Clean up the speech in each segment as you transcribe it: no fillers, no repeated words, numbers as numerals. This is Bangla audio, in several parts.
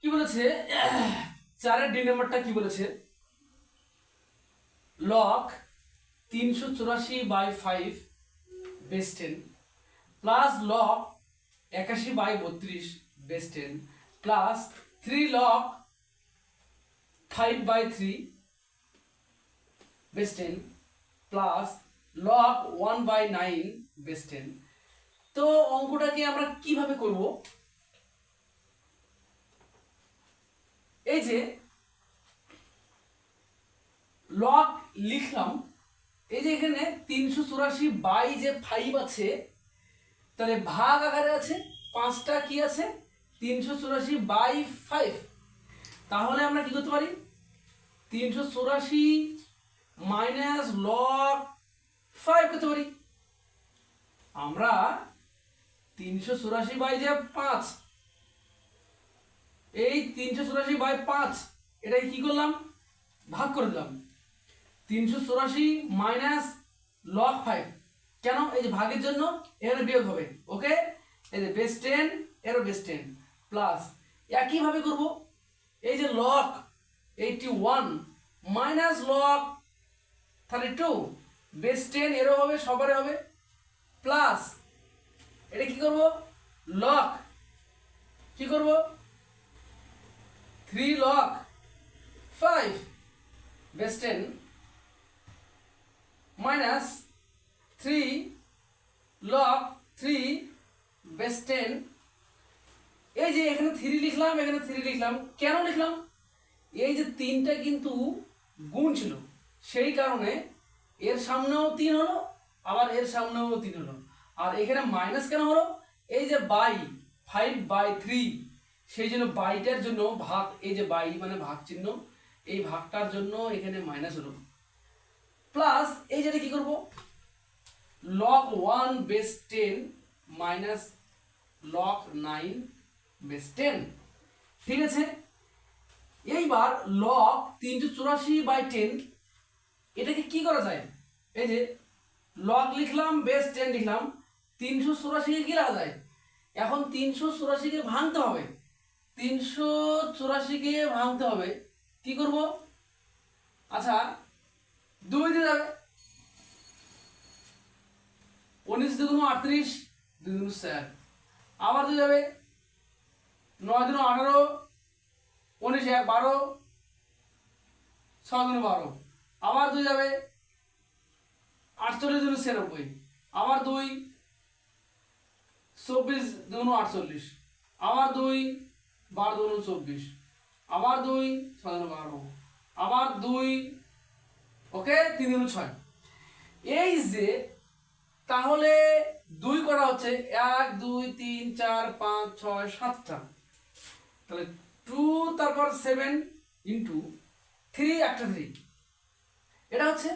কি বলেছে 4 ডি নাম্বারটা কি বলেছে log 384/5 base 10 plus log 81/32 base 10 plus 3 log 5/3 base 10 plus log 1/9 base 10। তো অঙ্কটাকে আমরা কিভাবে করব? এই যে লগ লিখলাম, এই যে এখানে 384/5 আছে, তাহলে ভাগ আকারে আছে, পাঁচটা কি আছে 384/5। তাহলে আমরা কি করতে পারি 384 মাইনাস লগ 5 করতে পারি। আমরা 384/5, এই 384/5 এটাকে কি করলাম ভাগ করে দিলাম। 384 মাইনাস লগ 5, কেন? এই যে ভাগের জন্য এখানে বিয়োগ হবে। ওকে, এই যে বেস 10 এর বেস 10 প্লাস একইভাবে করব, এই যে লগ 81 মাইনাস লগ 32 বেস 10 এরও হবে, সবারই হবে, প্লাস এটা কি করব লগ কি করব 3 log 5 base 10 minus 3 log 3 base 10। এই যে এখানে 3 লিখলাম, এখানে 3 লিখলাম, কেন লিখলাম? এই যে 3টা কিন্তু গুণ ছিল, সেই কারণে এর সামনেও 3 হলো, আবার এর সামনেও 3 হলো, আর এখানে মাইনাস কেন হলো? এই যে বাই 5/3, সেই জন্য বাইটার জন্য ভাগ, এই যে বাই মানে ভাগ চিহ্ন, এই ভাগটার জন্য এখানে মাইনাস হলো, প্লাস এই যেটা কি করব log 1 base 10 minus log 9 base 10। ঠিক আছে, এইবার log 384/10 এটাকে কি করা যায়? এই যে log লিখলাম, বেস 10 লিখলাম, 384 কে কি লেখা যায়? এখন 384 কে ভাঙতে হবে, 384 কে ভাঙতে হবে, কি করব? আচ্ছা 2 দিয়ে যাবে, 19 দুগুণ 38, 2 দুগুণ 4, আবার 2 যাবে, 9 দুগুণ 18, 19 1 12, 6 দুগুণ 12, আবার 2 যাবে, 48 দুগুণ 96, আবার 2, 24 দুগুণ 48, আবার 2, 12 দুগুণ 24, আবার 2, 6 দুগুণ 12, আবার 2, ওকে 3 দুগুণ 6। এই যে তাহলে 2 করা হচ্ছে 1 2 3 4 5 6 7টা, তাহলে 2 তারপর 7 ইন্টু 3 একটা 3, এটা হচ্ছে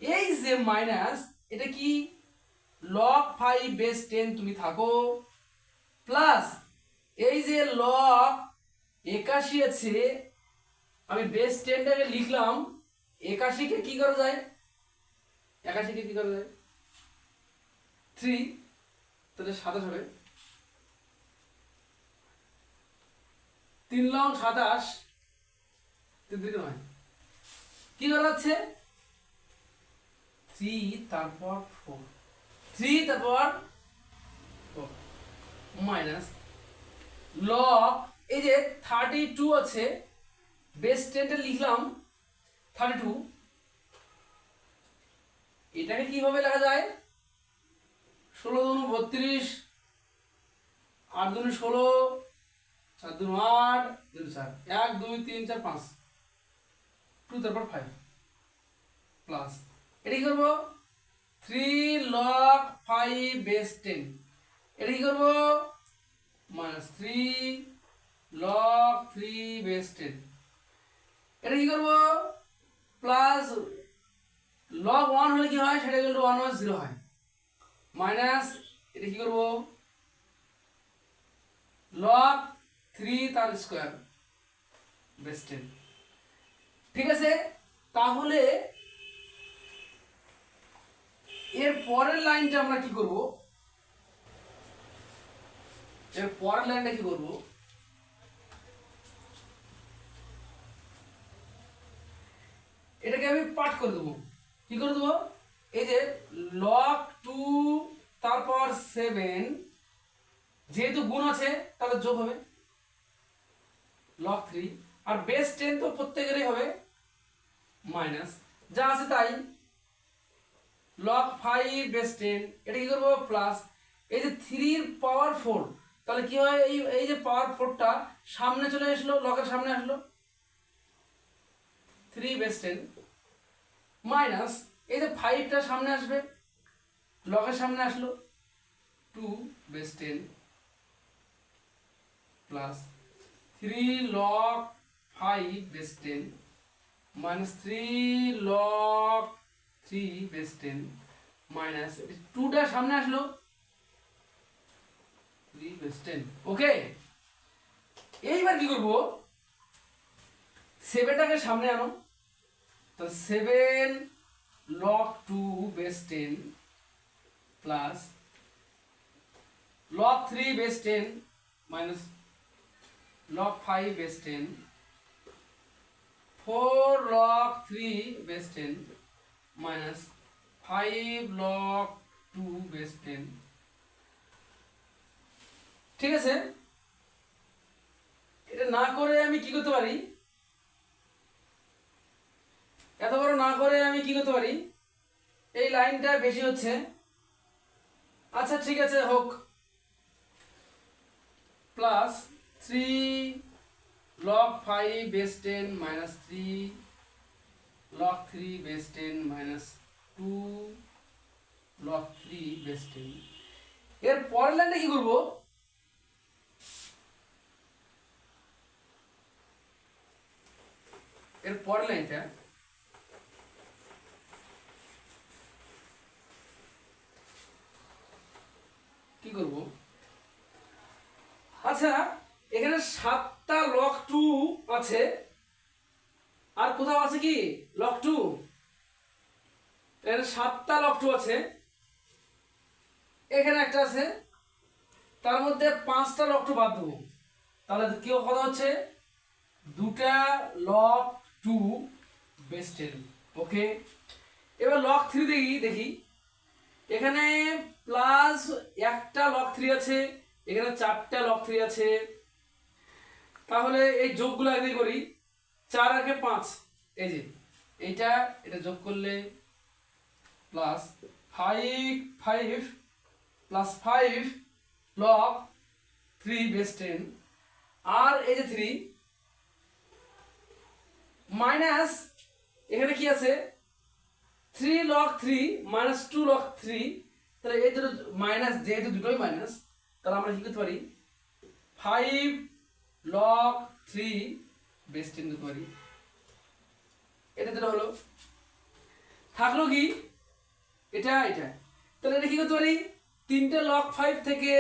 এই যে মাইনাস, এটা কি log 5 বেস 10 তুমি থাকো, প্লাস এই যে log 81 আছে, আমি বেস 10টাকে লিখলাম, 81 কে কি করা যায়? 81 কে কি করা যায় 3, তাহলে 27 হবে, 3 লং 27, 3 দিকে নয়, কি করা যাচ্ছে 3 তারপর 4, 3 তারপর 4 মাইনাস লগ, এই যে 32 আছে, বেস 10টা লিখলাম 32, এটাকে কিভাবে লেখা যায়? 16 দুগুণ 32, 8 দুগুণ 16, 4 দুগুণ 8, 2 4, 1 2 3 4 5, 2 তারপর 5 প্লাস এটা কি করবো 3 log 5 বেস 10, এটা কি করবো মাইনাস 3 log 3 বেস 10, এটা কি করবো প্লাস log 1 হলে কি হয়, সেটা কিন্তু 1 1 0 হয়, মাইনাস এটা কি করবো log 3 তার স্কয়ার বেস 10। ঠিক আছে, তাহলে এর পরের লাইনটা আমরা কি করব? এর পরের লাইনটা কি করব? পার্ট করে দেবো। কি করে দেবো? এই যে log 2 তারপর 7, যেহেতু গুণ আছে তাহলে যোগ হবে log 3, আর বেস 10 তো প্রত্যেকেরই হবে মাইনাস, যা আছে তাই। log 5 বেস 10, এটা কি করবো প্লাস। এই যে 3 এর পাওয়ার 4, তাহলে কি হয়, এই যে পাওয়ার 4টা সামনে চলে আসলো, লগের সামনে আসলো, 3 বেস 10 মাইনাস এই যে 5টা সামনে আসবে, লগের সামনে আসলো, 2 base 10 plus 3 log 5 base 10 minus 3 log 3 base 10 minus 2টা সামনে আসলো, 3 বেস 10। ওকে, এইবার কি করবো, 7টাকে সামনে আনো, তো 7 log 2 base 10 plus log 3 base 10 minus log 5 base 10, 4 log 3 base 10 minus 5 log 2 base 10। ঠিক আছে, এটা না করে আমি কি করতে পারি, এত বড় না করে আমি কি করতে পারি, এই লাইনটা বেশি হচ্ছে, আচ্ছা ঠিক আছে হোক, plus 3 log 5 base 10 minus 3 log 3 base 10 minus 2 log 3 base 10। এর পরের লাইনটা কি করব, এর পরের লাইনটা কি করব, আচ্ছা এখানে 7টা log 2 আছে, আর কোথাও আছে কি log 2, এখানে 7টা log 2 আছে, এখানে একটা আছে, তার মধ্যে 5টা log 2 বাদ দেবো, তাহলে কি কথা হচ্ছে, 2টা log 2 বেস 10। ওকে, এবার log 3 দেখি, এখানে প্লাস একটা log 3 আছে, এখানে 4টা log 3 আছে, তাহলে এই যোগগুলো আগে করি, 4 আর 5, এই যে এটা যোগ করলে প্লাস 5 প্লাস 5 log 3 বেস 10, আর এই যে 3 মাইনাস এখানে কি আছে, 3 log 3 মাইনাস 2 log 3, তাহলে এই দুটো মাইনাস, যেহেতু দুটোই মাইনাস, তাহলে আমরা কি করতে পারি, 5 log 3 বেস 10 করতে পারি, এটা যেটা হলো, থাকলো কি এটা, তাহলে এটা কি করতে পারি, 3টে log 5 থেকে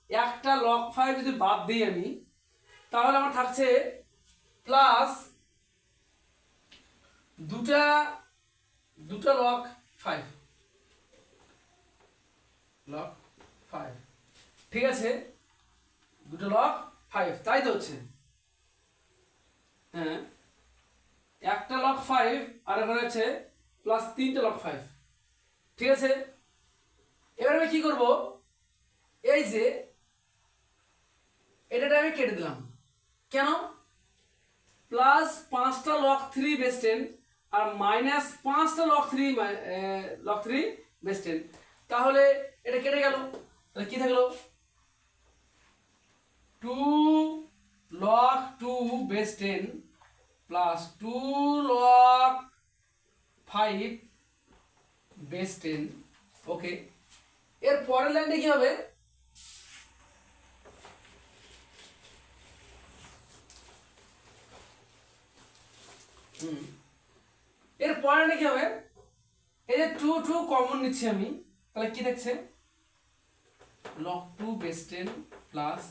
একটা log 5 যদি বাদ দিই আমি, তাহলে আমার থাকছে প্লাস দুটা log 5 ঠিক আছে, দুটো log 5, তাই তো হচ্ছে, হ্যাঁ একটা log 5 আর এখানে হচ্ছে প্লাস 3টে log 5। ঠিক আছে, এবার আমি কি করব, এই যে এটা আমি কেটে দিলাম, কেন, প্লাস 5টা log 3 বেস 10 আর মাইনাস 5টা log 3 বেস 10, তাহলে এটা কেটে গেল, তাহলে কি থাকলো, 2 log 2 base 10 plus 2 log 5 base 10। ওকে, এর পরের লাইনটা কি হবে, এর পরে নাকি হবে, এই যে 2 কমন নিচ্ছি আমি, তাহলে কি দেখছে, log 2 base 10 plus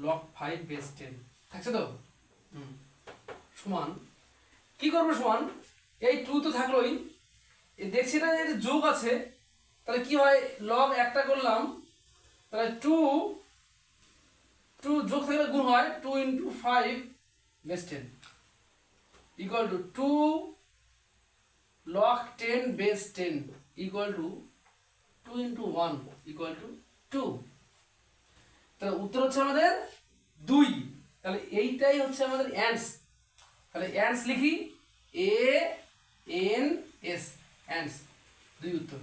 log 5 base 10 থাকছে তো, সমান, কি করবো সমান, এই 2 তো থাকলোই, এই দেখছি না যে যোগ আছে, তাহলে কি হয়, log একটা করলাম, তাহলে 2 যোগ থাকলে গুণ হয়, 2 × 5 base 10 equal to 2 log 10 base 10 equal to 2 into 1 equal to 2। তাহলে উত্তর হচ্ছে আমাদের 2। তাহলে এইটাই হচ্ছে আমাদের অ্যান্স। তাহলে অ্যান্স লিখি, ANS, অ্যান্স, 2 উত্তর।